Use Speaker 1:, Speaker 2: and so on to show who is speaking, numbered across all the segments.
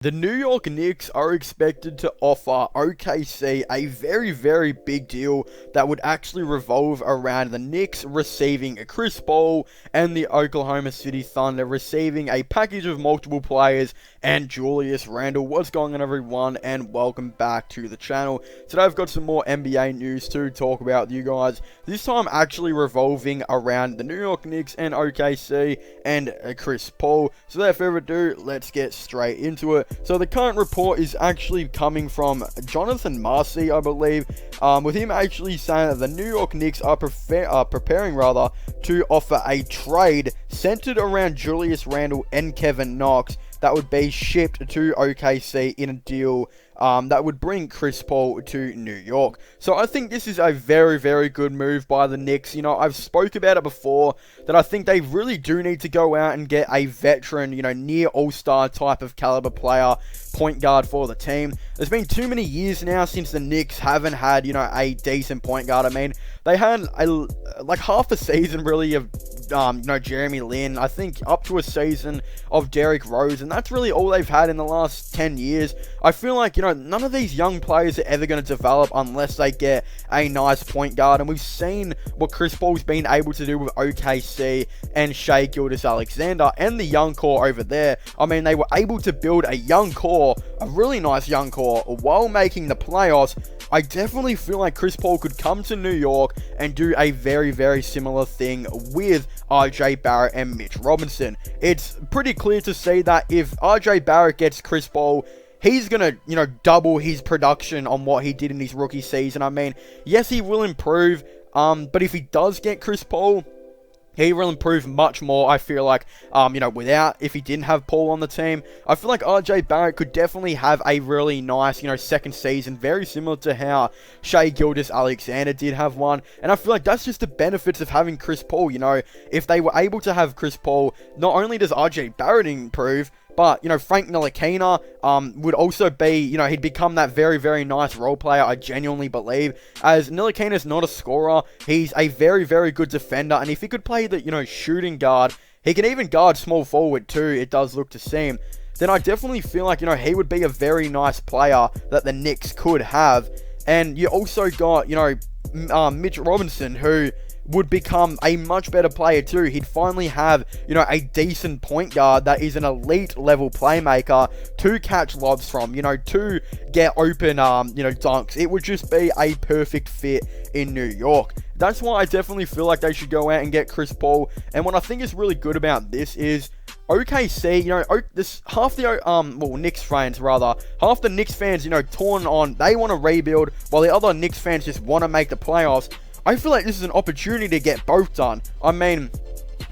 Speaker 1: The New York Knicks are expected to offer OKC a very, very big deal that would actually revolve around the Knicks receiving Chris Paul and the Oklahoma City Thunder receiving a package of multiple players and Julius Randle. What's going on, everyone, and welcome back to the channel. Today I've got some more NBA news to talk about with you guys. This time actually revolving around the New York Knicks and OKC and Chris Paul. So without further ado, let's get straight into it. So the current report is actually coming from Jonathan Marcy, I believe, with him actually saying that the New York Knicks are preparing to offer a trade centered around Julius Randle and Kevin Knox that would be shipped to OKC in a deal that would bring Chris Paul to New York. So I think this is a very, very good move by the Knicks. You know, I've spoke about it before, that I think they really do need to go out and get a veteran, you know, near all-star type of caliber player, point guard for the team. There's been too many years now since the Knicks haven't had, you know, a decent point guard. I mean, they had like half a season really of Jeremy Lin, I think up to a season of Derrick Rose, and that's really all they've had in the last 10 years. I feel like, you know, none of these young players are ever going to develop unless they get a nice point guard, and we've seen what Chris Paul's been able to do with OKC and Shai Gilgeous-Alexander and the young core over there. I mean, they were able to build a young core, a really nice young core, while making the playoffs. I definitely feel like Chris Paul could come to New York and do a very, very similar thing with RJ Barrett and Mitch Robinson. It's pretty clear to see that if RJ Barrett gets Chris Paul, he's going to, you know, double his production on what he did in his rookie season. I mean, yes, he will improve, but if he does get Chris Paul, he will improve much more, I feel like, if he didn't have Paul on the team. I feel like RJ Barrett could definitely have a really nice, second season, very similar to how Shai Gilgeous-Alexander did have one. And I feel like that's just the benefits of having Chris Paul. You know, if they were able to have Chris Paul, not only does RJ Barrett improve, but, Frank Ntilikina would also be, he'd become that very, very nice role player, I genuinely believe. As Ntilikina's not a scorer, he's a very, very good defender. And if he could play the, shooting guard, he can even guard small forward too, it does look to seem. Then I definitely feel like, he would be a very nice player that the Knicks could have. And you also got, Mitch Robinson, who would become a much better player too. He'd finally have, a decent point guard that is an elite level playmaker to catch lobs from, to get open, dunks. It would just be a perfect fit in New York. That's why I definitely feel like they should go out and get Chris Paul. And what I think is really good about this is OKC, this half the Knicks fans rather, half the Knicks fans, torn on, they want to rebuild, while the other Knicks fans just want to make the playoffs. I feel like this is an opportunity to get both done. I mean,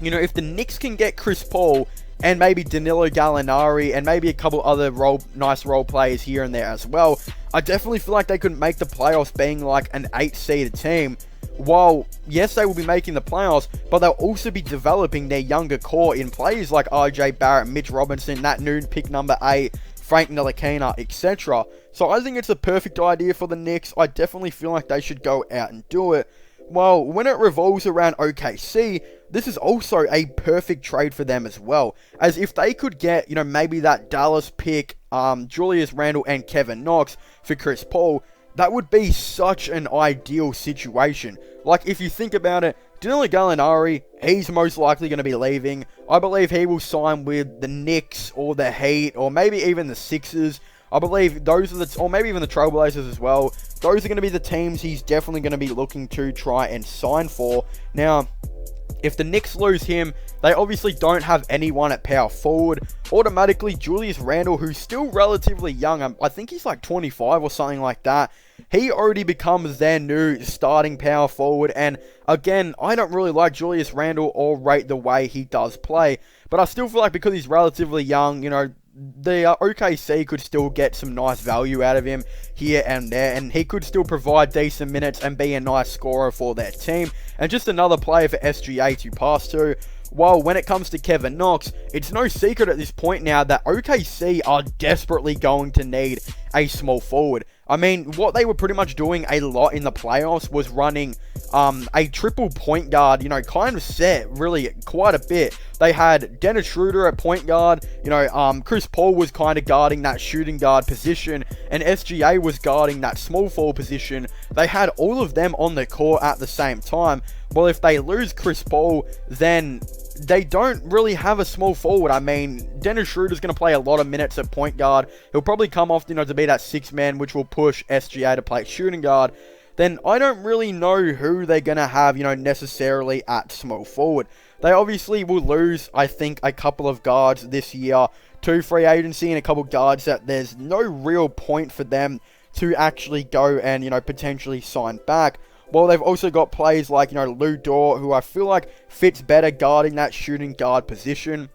Speaker 1: if the Knicks can get Chris Paul and maybe Danilo Gallinari and maybe a couple other nice role players here and there as well, I definitely feel like they could make the playoffs being like an 8-seeded team. While, yes, they will be making the playoffs, but they'll also be developing their younger core in players like RJ Barrett, Mitch Robinson, that new pick number 8, Frank Ntilikina, etc. So I think it's a perfect idea for the Knicks. I definitely feel like they should go out and do it. Well, when it revolves around OKC, this is also a perfect trade for them as well. As if they could get, maybe that Dallas pick, Julius Randle and Kevin Knox for Chris Paul, that would be such an ideal situation. Like, if you think about it, Danilo Gallinari, he's most likely going to be leaving. I believe he will sign with the Knicks or the Heat or maybe even the Sixers. I believe those are or maybe even the Trailblazers as well. Those are going to be the teams he's definitely going to be looking to try and sign for. Now, if the Knicks lose him, they obviously don't have anyone at power forward. Automatically, Julius Randle, who's still relatively young, I think he's like 25 or something like that, he already becomes their new starting power forward. And again, I don't really like Julius Randle or rate the way he does play, but I still feel like because he's relatively young, the OKC could still get some nice value out of him here and there, and he could still provide decent minutes and be a nice scorer for their team, and just another player for SGA to pass to. While when it comes to Kevin Knox, it's no secret at this point now that OKC are desperately going to need a small forward. I mean, what they were pretty much doing a lot in the playoffs was running a triple point guard, kind of set really quite a bit. They had Dennis Schroeder at point guard, Chris Paul was kind of guarding that shooting guard position, and SGA was guarding that small forward position. They had all of them on the court at the same time. Well, if they lose Chris Paul, then they don't really have a small forward. I mean, Dennis Schroeder's going to play a lot of minutes at point guard. He'll probably come off, to be that sixth man, which will push SGA to play shooting guard. Then I don't really know who they're going to have, necessarily at small forward. They obviously will lose, I think, a couple of guards this year to free agency, and a couple of guards that there's no real point for them to actually go and, potentially sign back. Well, they've also got players like, Lou Dort, who I feel like fits better guarding that shooting guard position.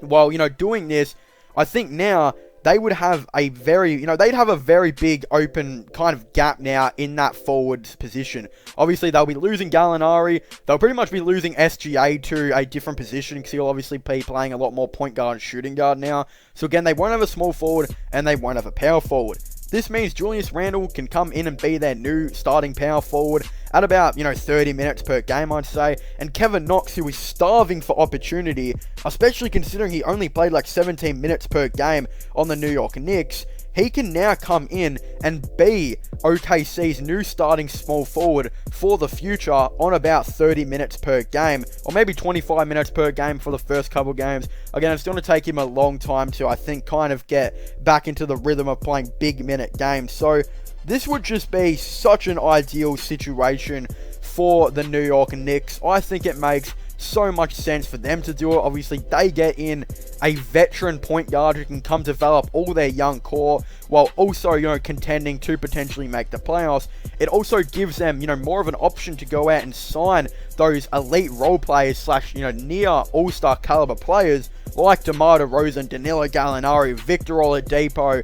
Speaker 1: While, doing this, I think now they would have a very, they'd have a very big open kind of gap now in that forwards position. Obviously, they'll be losing Gallinari. They'll pretty much be losing SGA to a different position because he'll obviously be playing a lot more point guard and shooting guard now. So again, they won't have a small forward and they won't have a power forward. This means Julius Randle can come in and be their new starting power forward at about, 30 minutes per game, I'd say. And Kevin Knox, who is starving for opportunity, especially considering he only played like 17 minutes per game on the New York Knicks, he can now come in and be OKC's new starting small forward for the future on about 30 minutes per game, or maybe 25 minutes per game for the first couple games. Again, it's going to take him a long time to, I think, kind of get back into the rhythm of playing big minute games. So this would just be such an ideal situation for the New York Knicks. I think it makes so much sense for them to do it. Obviously, they get in a veteran point guard who can come develop all their young core while also, contending to potentially make the playoffs. It also gives them, more of an option to go out and sign those elite role players / near all-star caliber players like DeMar DeRozan, Danilo Gallinari, Victor Oladipo,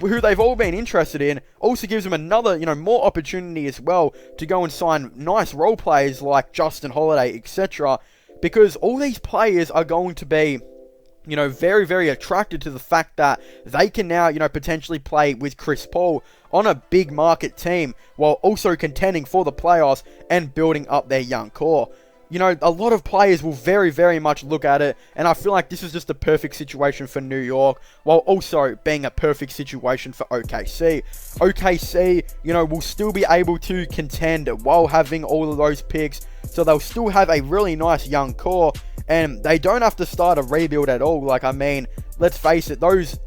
Speaker 1: who they've all been interested in. Also gives them another, more opportunity as well to go and sign nice role players like Justin Holiday, etc. Because all these players are going to be, very, very attracted to the fact that they can now, potentially play with Chris Paul on a big market team while also contending for the playoffs and building up their young core. A lot of players will very, very much look at it, and I feel like this is just a perfect situation for New York, while also being a perfect situation for OKC. OKC, will still be able to contend while having all of those picks, so they'll still have a really nice young core, and they don't have to start a rebuild at all. Like, I mean, let's face it, those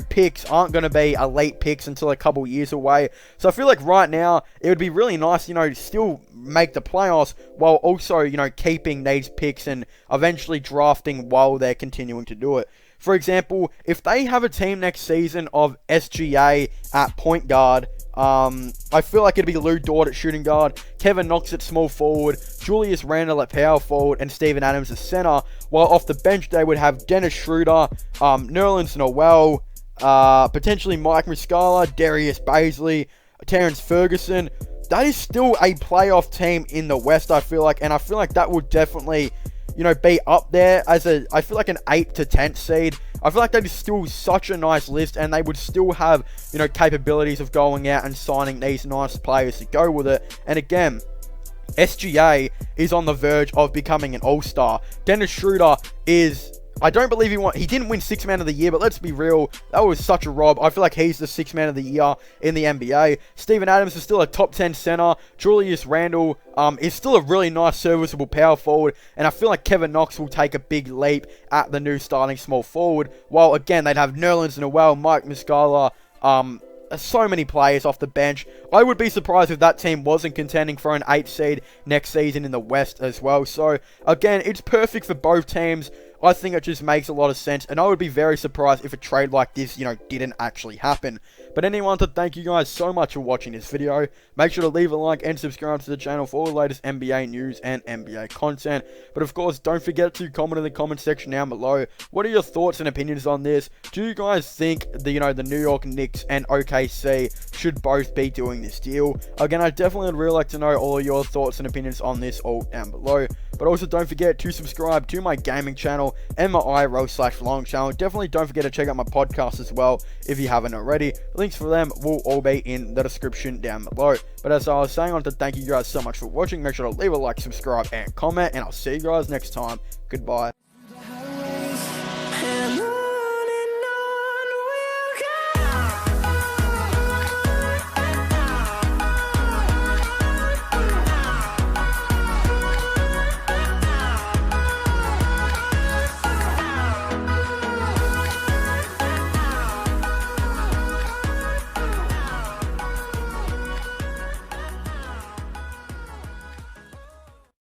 Speaker 1: picks aren't going to be elite picks until a couple years away. So I feel like right now, it would be really nice, to still make the playoffs while also, keeping these picks and eventually drafting while they're continuing to do it. For example, if they have a team next season of SGA at point guard, I feel like it'd be Lou Dort at shooting guard, Kevin Knox at small forward, Julius Randle at power forward, and Steven Adams at center. While off the bench, they would have Dennis Schroeder, Nerlens Noel, potentially Mike Muscala, Darius Baisley, Terrence Ferguson. That is still a playoff team in the West, I feel like, and I feel like that would definitely, be up there as I feel like an 8 to 10th seed. I feel like that is still such a nice list, and they would still have, capabilities of going out and signing these nice players to go with it. And again, SGA is on the verge of becoming an all-star. Dennis Schroeder is, I don't believe he didn't win Sixth Man of the Year, but let's be real, that was such a rob. I feel like he's the Sixth Man of the Year in the NBA. Steven Adams is still a top 10 center. Julius Randle is still a really nice, serviceable power forward, and I feel like Kevin Knox will take a big leap at the new starting small forward. While again, they'd have Nerlens Noel, Mike Muscala, so many players off the bench. I would be surprised if that team wasn't contending for an 8th seed next season in the West as well. So again, it's perfect for both teams. I think it just makes a lot of sense, and I would be very surprised if a trade like this, didn't actually happen. But anyway, I want to thank you guys so much for watching this video. Make sure to leave a like and subscribe to the channel for all the latest NBA news and NBA content. But of course, don't forget to comment in the comment section down below. What are your thoughts and opinions on this? Do you guys think the New York Knicks and OKC should both be doing this deal? Again, I definitely would really like to know all of your thoughts and opinions on this all down below. But also don't forget to subscribe to my gaming channel channel and my IRL/vlogging channel. Definitely don't forget to check out my podcast as well if you haven't already. Links for them will all be in the description down below. But as I was saying, I want to thank you guys so much for watching. Make sure to leave a like, subscribe, and comment, and I'll see you guys next time. Goodbye.